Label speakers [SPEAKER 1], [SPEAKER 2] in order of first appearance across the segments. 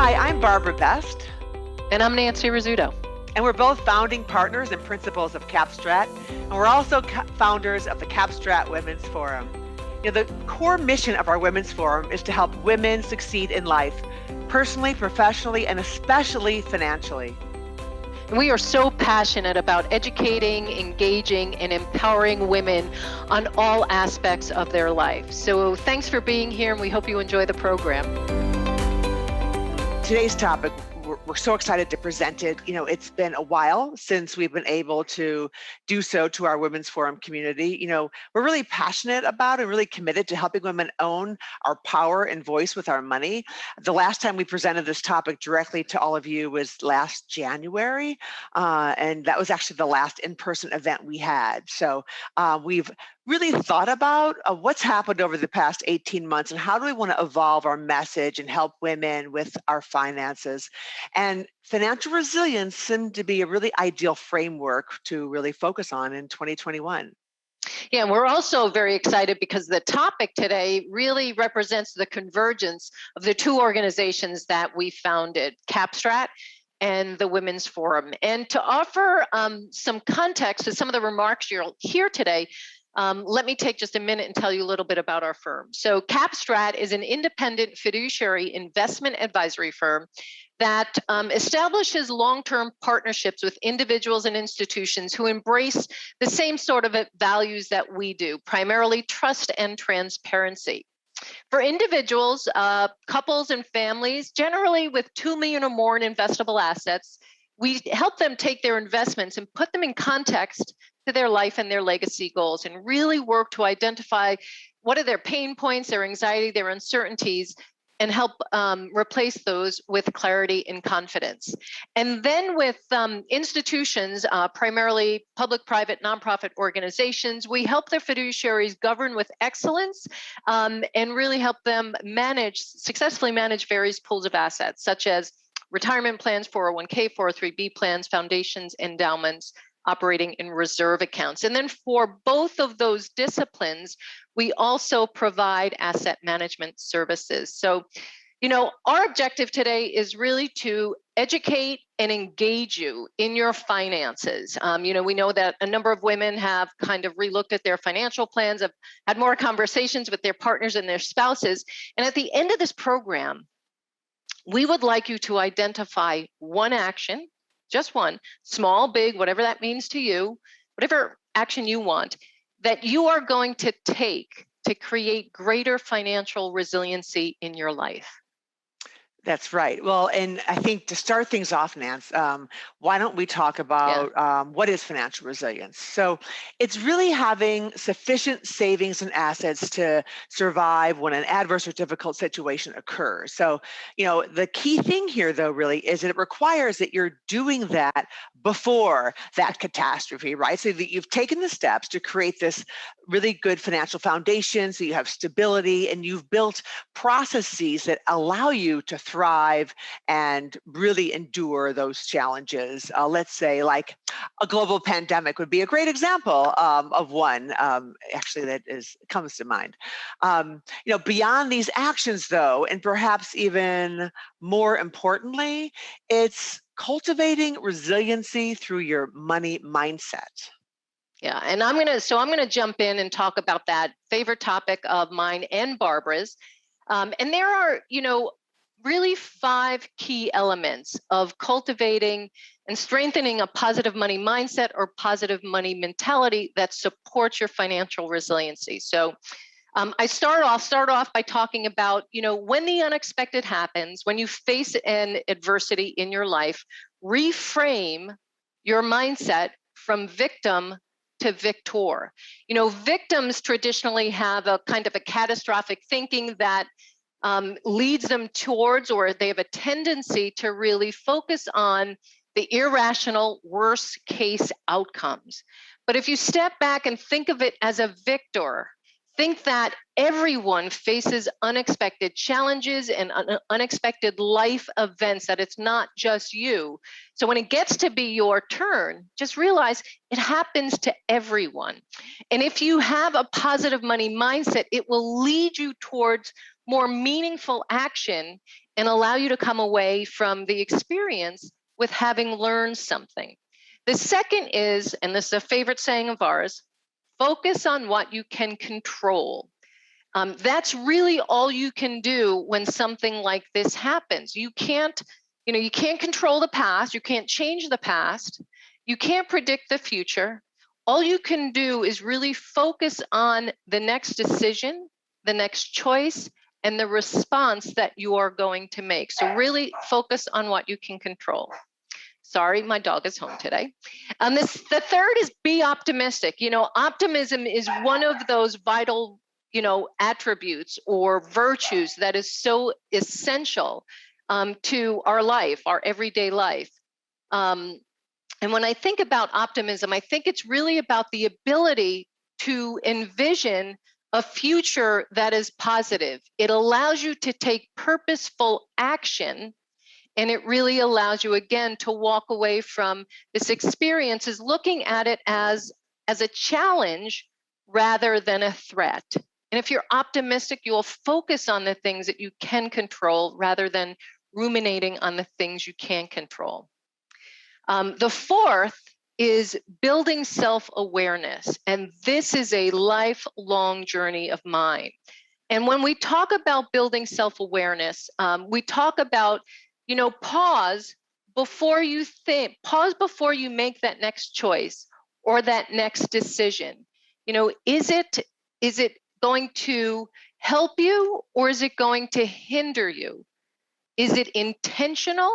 [SPEAKER 1] Hi, I'm Barbara Best,
[SPEAKER 2] And I'm Nancy Rizzuto.
[SPEAKER 1] and we're both founding partners and principals of CAP STRAT, and we're also founders of the CAP STRAT Women's Forum. The core mission of our Women's Forum is to help women succeed in life, personally, professionally, and especially financially.
[SPEAKER 2] And we are so passionate about educating, engaging, and empowering women on all aspects of their life. So thanks for being here, and we hope you enjoy the program.
[SPEAKER 1] Today's topic, we're so excited to present it. It's been a while since we've been able to do so to our Women's Forum community. We're really passionate about and really committed to helping women own our power and voice with our money. The last time we presented this topic directly to all of you was last January, and that was actually the last in-person event we had. So we've really thought about what's happened over the past 18 months and how do we want to evolve our message and help women with our finances. And financial resilience seemed to be a really ideal framework to really focus on in 2021.
[SPEAKER 2] Yeah, and we're also very excited because the topic today really represents the convergence of the two organizations that we founded, CAP STRAT and the Women's Forum. And to offer some context to some of the remarks you'll hear today, let me take just a minute and tell you a little bit about our firm. So CAP STRAT is an independent fiduciary investment advisory firm that establishes long-term partnerships with individuals and institutions who embrace the same sort of values that we do, primarily trust and transparency. For individuals, couples and families, generally with 2 million or more in investable assets, we help them take their investments and put them in context to their life and their legacy goals and really work to identify what are their pain points, their anxiety, their uncertainties, and help replace those with clarity and confidence. And then with institutions, primarily public, private, nonprofit organizations, we help their fiduciaries govern with excellence and really help them successfully manage various pools of assets, such as retirement plans, 401k, 403b plans, foundations, endowments, operating in reserve accounts. And then for both of those disciplines, we also provide asset management services. So, our objective today is really to educate and engage you in your finances. We know that a number of women have kind of relooked at their financial plans, have had more conversations with their partners and their spouses. And at the end of this program, we would like you to identify one action, just one, small, big, whatever that means to you, whatever action you want, that you are going to take to create greater financial resiliency in your life.
[SPEAKER 1] That's right. Well, and I think to start things off, Nance, why don't we talk about what is financial resilience? So it's really having sufficient savings and assets to survive when an adverse or difficult situation occurs. So, the key thing here, though, really is that it requires that you're doing that before that catastrophe, right? So that you've taken the steps to create this really good financial foundation, so you have stability and you've built processes that allow you to thrive and really endure those challenges. Let's say like a global pandemic would be a great example of one, actually, that comes to mind. Beyond these actions, though, and perhaps even more importantly, it's cultivating resiliency through your money mindset.
[SPEAKER 2] Yeah, and I'm gonna jump in and talk about that favorite topic of mine and Barbara's. And there are, really 5 key elements of cultivating and strengthening a positive money mindset or positive money mentality that supports your financial resiliency. So I start off by talking about, when the unexpected happens, when you face an adversity in your life, reframe your mindset from victim to victor. Victims traditionally have a kind of a catastrophic thinking that leads them towards, or they have a tendency to really focus on the irrational worst case outcomes. But if you step back and think of it as a victor, Think that everyone faces unexpected challenges and unexpected life events, that it's not just you. So when it gets to be your turn, just realize it happens to everyone. And if you have a positive money mindset, it will lead you towards more meaningful action and allow you to come away from the experience with having learned something. The second is, and this is a favorite saying of ours, focus on what you can control. That's really all you can do when something like this happens. You can't control the past. You can't change the past. You can't predict the future. All you can do is really focus on the next decision, the next choice, and the response that you are going to make. So really focus on what you can control. Sorry, my dog is home today. The third is be optimistic. Optimism is one of those vital, attributes or virtues that is so essential to our life, our everyday life. And when I think about optimism, I think it's really about the ability to envision a future that is positive. It allows you to take purposeful action. And it really allows you, again, to walk away from this experience as looking at it as a challenge rather than a threat. And if you're optimistic, you will focus on the things that you can control rather than ruminating on the things you can't control. The fourth is building self-awareness. And this is a lifelong journey of mine. And when we talk about building self-awareness, we talk about pause before you think, pause before you make that next choice or that next decision. Is it going to help you or is it going to hinder you? Is it intentional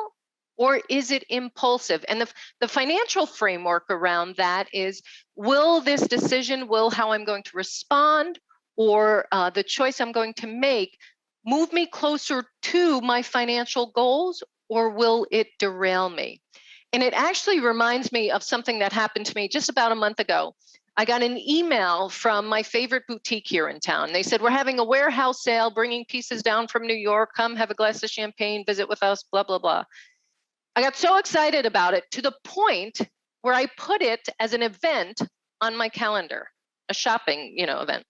[SPEAKER 2] or is it impulsive? And the financial framework around that is, will this decision, will how I'm going to respond or the choice I'm going to make move me closer to my financial goals, or will it derail me? And it actually reminds me of something that happened to me just about a month ago. I got an email from my favorite boutique here in town. They said, we're having a warehouse sale, bringing pieces down from New York. Come have a glass of champagne, visit with us, blah, blah, blah. I got so excited about it to the point where I put it as an event on my calendar, a shopping, event.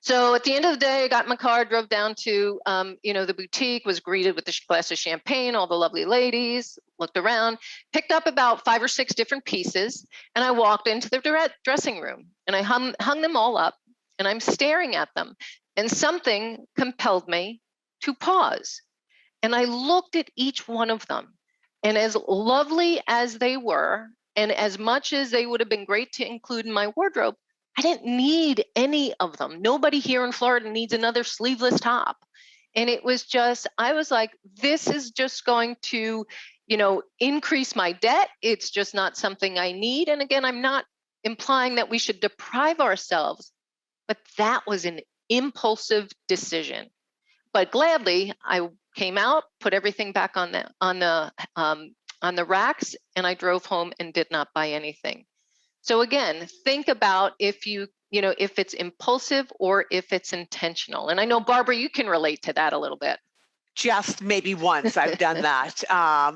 [SPEAKER 2] So at the end of the day, I got in my car, drove down to, the boutique, was greeted with a glass of champagne, all the lovely ladies, looked around, picked up about 5 or 6 different pieces, and I walked into the dressing room and I hung them all up and I'm staring at them. And something compelled me to pause. And I looked at each one of them. And as lovely as they were, and as much as they would have been great to include in my wardrobe, I didn't need any of them. Nobody here in Florida needs another sleeveless top. And it was just, I was like, this is just going to, increase my debt. It's just not something I need. And again, I'm not implying that we should deprive ourselves, but that was an impulsive decision. But gladly, I came out, put everything back on the racks, and I drove home and did not buy anything. So again, think about if if it's impulsive or if it's intentional. And I know, Barbara, you can relate to that a little bit.
[SPEAKER 1] Just maybe once I've done that.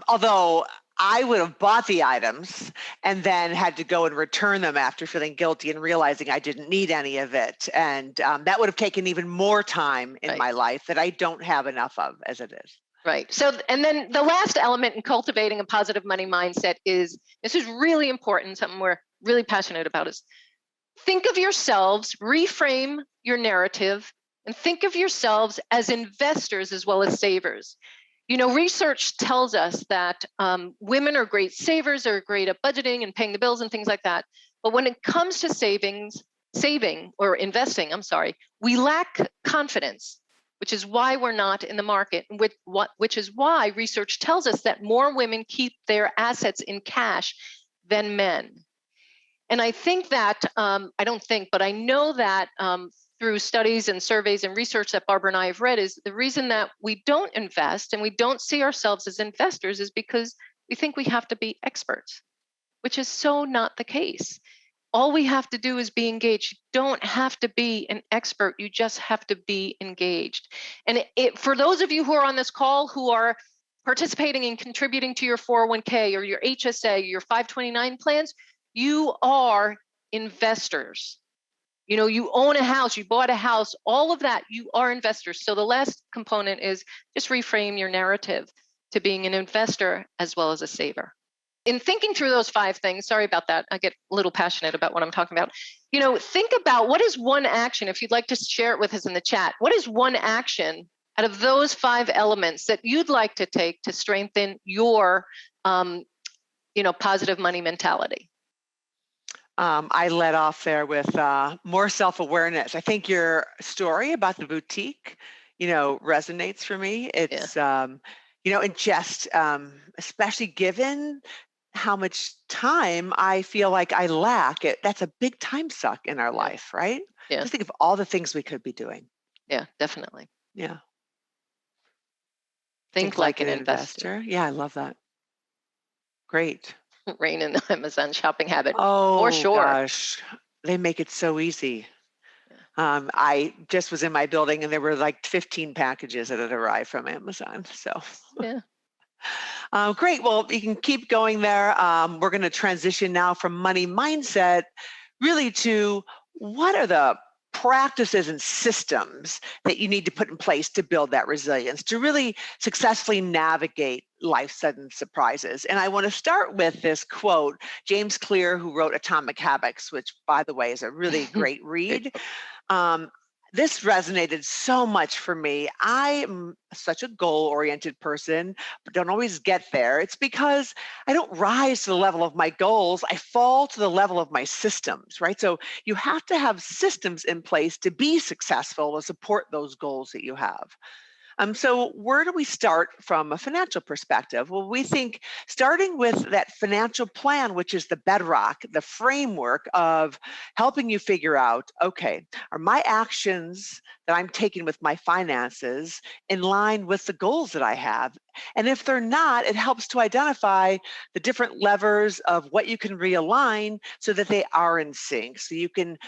[SPEAKER 1] Although I would have bought the items and then had to go and return them after feeling guilty and realizing I didn't need any of it. And that would have taken even more time in my life that I don't have enough of as it is.
[SPEAKER 2] Right. So, and then the last element in cultivating a positive money mindset is, this is really important, something we're really passionate about, is think of yourselves, reframe your narrative, and think of yourselves as investors as well as savers. Research tells us that women are great savers, are great at budgeting and paying the bills and things like that. But when it comes to saving or investing, we lack confidence, which is why we're not in the market, which is why research tells us that more women keep their assets in cash than men. And I think that, I know that through studies and surveys and research that Barbara and I have read, is the reason that we don't invest and we don't see ourselves as investors is because we think we have to be experts, which is so not the case. All we have to do is be engaged. You don't have to be an expert. You just have to be engaged. And for those of you who are on this call who are participating and contributing to your 401k or your HSA, your 529 plans, you are investors. You know, you own a house, you bought a house, all of that, you are investors. So the last component is just reframe your narrative to being an investor as well as a saver. In thinking through those 5 things, sorry about that, I get a little passionate about what I'm talking about. You know, think about what is one action, if you'd like to share it with us in the chat, what is one action out of those 5 elements that you'd like to take to strengthen your, positive money mentality?
[SPEAKER 1] I led off there with more self-awareness. I think your story about the boutique, resonates for me. It's, and just especially given how much time I feel like I lack, that's a big time suck in our life, right?
[SPEAKER 2] Yeah.
[SPEAKER 1] Just think of all the things we could be doing.
[SPEAKER 2] Yeah, definitely.
[SPEAKER 1] Yeah.
[SPEAKER 2] Think like an investor.
[SPEAKER 1] Yeah, I love that. Great.
[SPEAKER 2] Rein in the Amazon shopping habit.
[SPEAKER 1] Oh,
[SPEAKER 2] for sure.
[SPEAKER 1] Gosh, they make it so easy. I just was in my building and there were like 15 packages that had arrived from Amazon. So
[SPEAKER 2] yeah.
[SPEAKER 1] Great. Well, you can keep going there. We're going to transition now from money mindset really to what are the practices and systems that you need to put in place to build that resilience, to really successfully navigate life's sudden surprises. And I want to start with this quote, James Clear, who wrote Atomic Habits, which, by the way, is a really great read. This resonated so much for me. I am such a goal-oriented person, but don't always get there. It's because I don't rise to the level of my goals. I fall to the level of my systems, right? So you have to have systems in place to be successful, to support those goals that you have. So where do we start from a financial perspective? Well, we think starting with that financial plan, which is the bedrock, the framework of helping you figure out, okay, are my actions that I'm taking with my finances in line with the goals that I have? And if they're not, it helps to identify the different levers of what you can realign so that they are in sync. So you can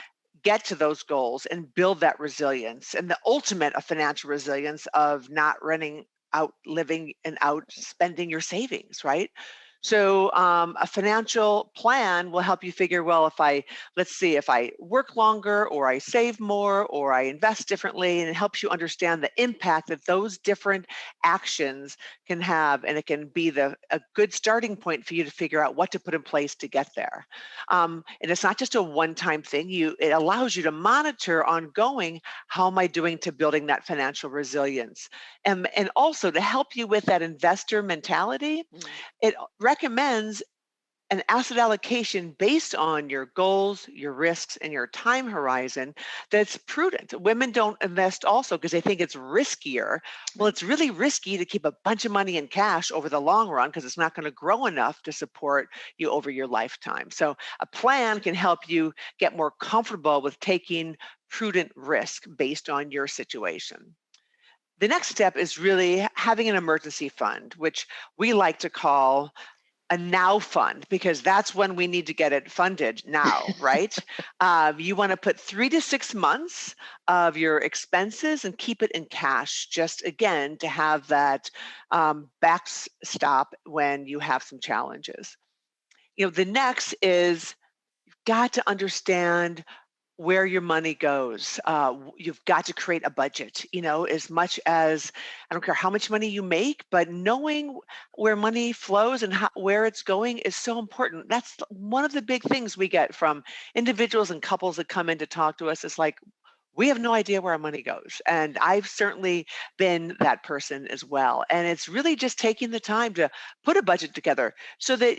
[SPEAKER 1] get to those goals and build that resilience and the ultimate of financial resilience of not running out, living and out spending your savings, right? So a financial plan will help you figure, well, let's see, if I work longer or I save more or I invest differently, and it helps you understand the impact that those different actions can have. And it can be a good starting point for you to figure out what to put in place to get there. And it's not just a one-time thing. It allows you to monitor ongoing, how am I doing to building that financial resilience? And also to help you with that investor mentality, it recommends an asset allocation based on your goals, your risks, and your time horizon that's prudent. Women don't invest also because they think it's riskier. Well, it's really risky to keep a bunch of money in cash over the long run because it's not going to grow enough to support you over your lifetime. So a plan can help you get more comfortable with taking prudent risk based on your situation. The next step is really having an emergency fund, which we like to call a now fund, because that's when we need to get it funded now, right? You want to put 3 to 6 months of your expenses and keep it in cash, just again, to have that backstop when you have some challenges. The next is you've got to understand where your money goes. You've got to create a budget, as much as, I don't care how much money you make, but knowing where money flows and where it's going is so important. That's one of the big things we get from individuals and couples that come in to talk to us. It's like, we have no idea where our money goes. And I've certainly been that person as well. And it's really just taking the time to put a budget together so that,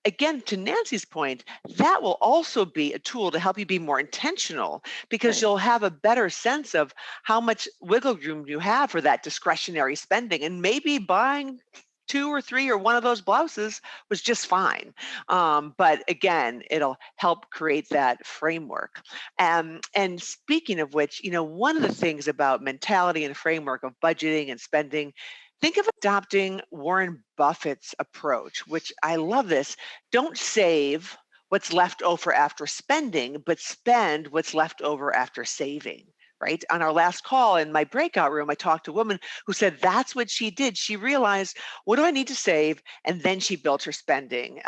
[SPEAKER 1] again, to Nancy's point, that will also be a tool to help you be more intentional, because you'll have a better sense of how much wiggle room you have for that discretionary spending. And maybe buying 2 or 3 or one of those blouses was just fine. But again, it'll help create that framework. And speaking of which, one of the things about mentality and framework of budgeting and spending, think of adopting Warren Buffett's approach, which I love this. Don't save, what's left over after spending, but spend what's left over after saving. Right? On our last call in my breakout room, I talked to a woman who said that's what she did. She realized, what do I need to save? And then she built her spending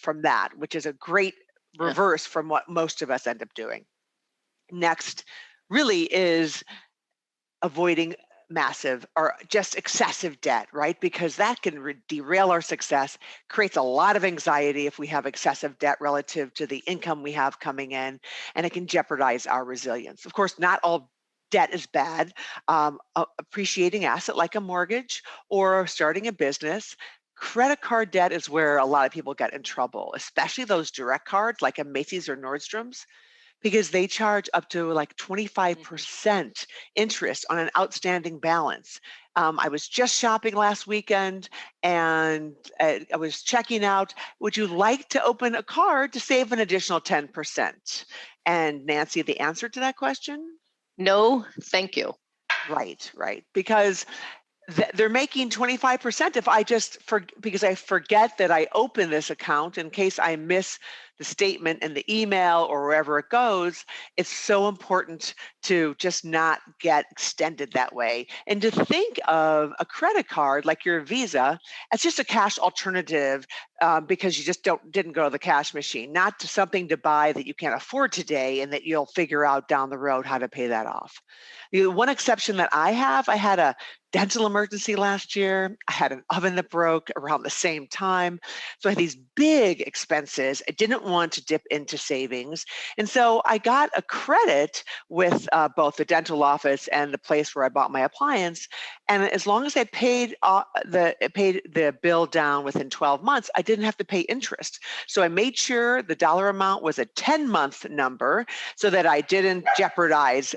[SPEAKER 1] from that, which is a great reverse from what most of us end up doing. Next, really is avoiding massive or just excessive debt, right? Because that can derail our success, creates a lot of anxiety if we have excessive debt relative to the income we have coming in, and it can jeopardize our resilience. Of course, not all debt is bad. Appreciating asset like a mortgage or starting a business. Credit card debt is where a lot of people get in trouble, especially those direct cards like a Macy's or Nordstrom's, because they charge up to like 25% interest on an outstanding balance. I was just shopping last weekend and I was checking out, would you like to open a card to save an additional 10%? And Nancy, the answer to that question?
[SPEAKER 2] No, thank you.
[SPEAKER 1] Right. Because they're making 25% if I just because I forget that I open this account in case I miss the statement in the email or wherever it goes. It's so important to just not get extended that way, and to think of a credit card like your Visa as just a cash alternative, because you just didn't go to the cash machine, not to something to buy that you can't afford today and that you'll figure out down the road how to pay that off. The one exception that I had a dental emergency last year. I had an oven that broke around the same time. So I had these big expenses. I didn't want to dip into savings. And so I got a credit with both the dental office and the place where I bought my appliance. And as long as I paid the bill down within 12 months, I didn't have to pay interest. So I made sure the dollar amount was a 10-month number so that I didn't jeopardize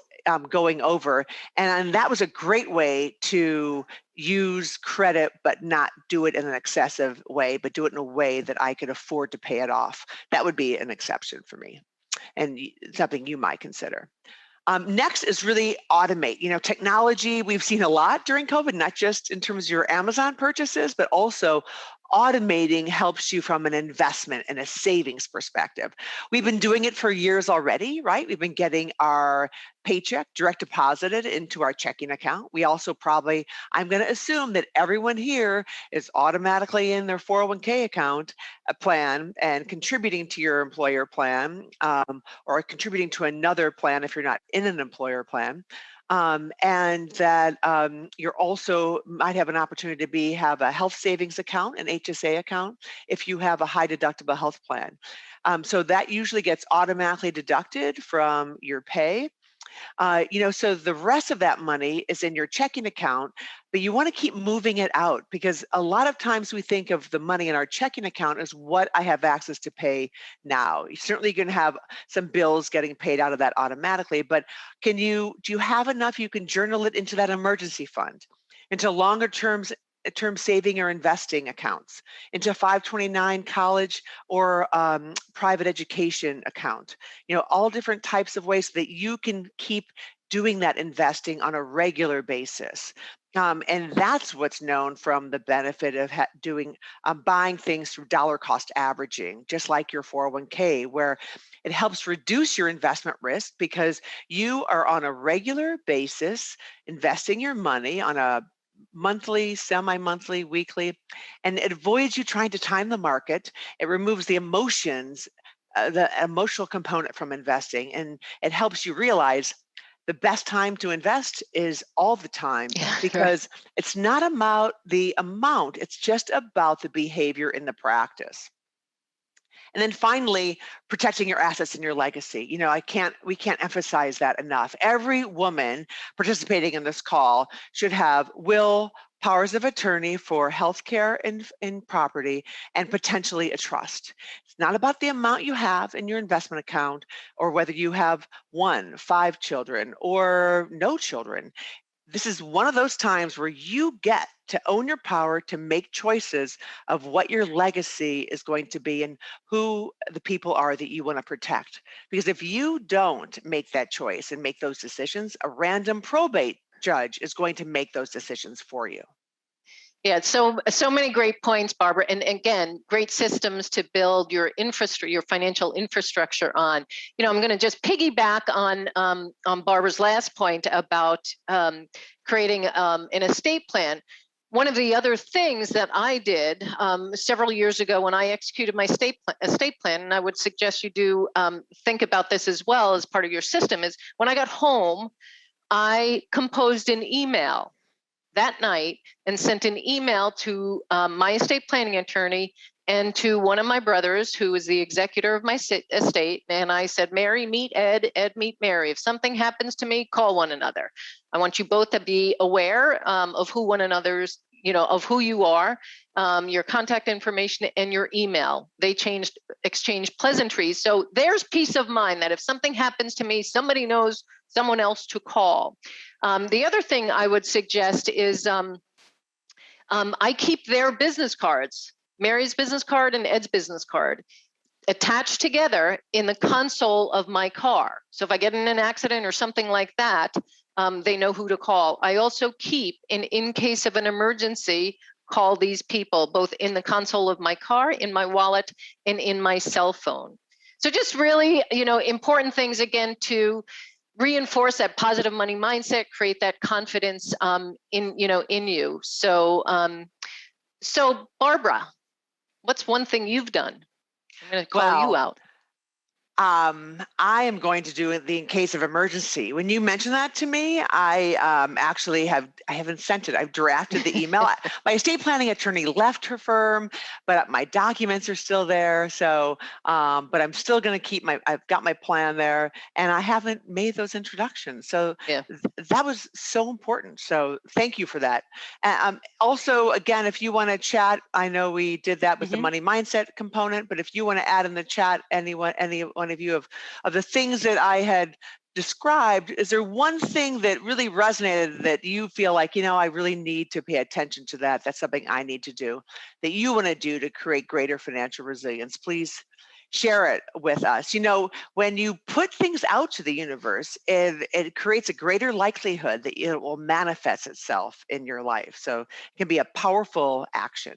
[SPEAKER 1] going over. And that was a great way to use credit, but not do it in an excessive way, but do it in a way that I could afford to pay it off. That would be an exception for me, and something you might consider. Next is really automate. Technology, we've seen a lot during COVID, not just in terms of your Amazon purchases, but also automating helps you from an investment and a savings perspective. We've been doing it for years already, right? We've been getting our paycheck direct deposited into our checking account. We also I'm going to assume that everyone here is automatically in their 401k account plan and contributing to your employer plan, or contributing to another plan if you're not in an employer plan. And that you're also might have an opportunity to have a health savings account, an HSA account, if you have a high deductible health plan. So that usually gets automatically deducted from your pay. So the rest of that money is in your checking account, but you want to keep moving it out, because a lot of times we think of the money in our checking account as what I have access to pay now. You're certainly going to have some bills getting paid out of that automatically, but do you have enough you can journal it into that emergency fund, into longer term saving or investing accounts, into 529 college or private education account, all different types of ways that you can keep doing that investing on a regular basis. And that's what's known from the benefit of buying things through dollar cost averaging, just like your 401k, where it helps reduce your investment risk because you are on a regular basis investing your money on a monthly, semi-monthly, weekly, and it avoids you trying to time the market. It removes the emotional component from investing, and it helps you realize the best time to invest is all the time, because it's not about the amount, it's just about the behavior in the practice. And then finally, protecting your assets and your legacy. We can't emphasize that enough. Every woman participating in this call should have will, powers of attorney for healthcare and property, and potentially a trust. It's not about the amount you have in your investment account or whether you have 1, 5 children or no children. This is one of those times where you get to own your power to make choices of what your legacy is going to be and who the people are that you want to protect. Because if you don't make that choice and make those decisions, a random probate judge is going to make those decisions for you.
[SPEAKER 2] Yeah, so many great points, Barbara, and again, great systems to build your infrastructure, your financial infrastructure on. You know, I'm going to just piggyback on Barbara's last point about creating an estate plan. One of the other things that I did several years ago when I executed my estate plan, and I would suggest you do think about this as well as part of your system, is when I got home, I composed an email that night and sent an email to my estate planning attorney and to one of my brothers who is the executor of my estate. And I said, Mary, meet Ed, Ed, meet Mary. If something happens to me, call one another. I want you both to be aware of who one another's, you know, of who you are, your contact information and your email. They exchanged pleasantries. So there's peace of mind that if something happens to me, somebody knows someone else to call. The other thing I would suggest is I keep their business cards, Mary's business card and Ed's business card, attached together in the console of my car. So if I get in an accident or something like that, they know who to call. I also keep, in case of an emergency, call these people, both in the console of my car, in my wallet, and in my cell phone. So just really, you know, important things, again, to reinforce that positive money mindset, create that confidence in you. So, so Barbara, what's one thing you've done? I'm going to call you out.
[SPEAKER 1] I am going to do it in case of emergency. When you mentioned that to me, I actually I haven't sent it. I've drafted the email. My estate planning attorney left her firm, but my documents are still there. So, but I'm still going to keep I've got my plan there, and I haven't made those introductions. So yeah. That was so important. So thank you for that. Also, again, if you want to chat, I know we did that with the money mindset component, but if you want to add in the chat, anyone of you of the things that I had described, is there one thing that really resonated that you feel like, you know, I really need to pay attention to that? That's something I need to do, that you want to do to create greater financial resilience? Please share it with us. You know, when you put things out to the universe, it creates a greater likelihood that it will manifest itself in your life. So it can be a powerful action.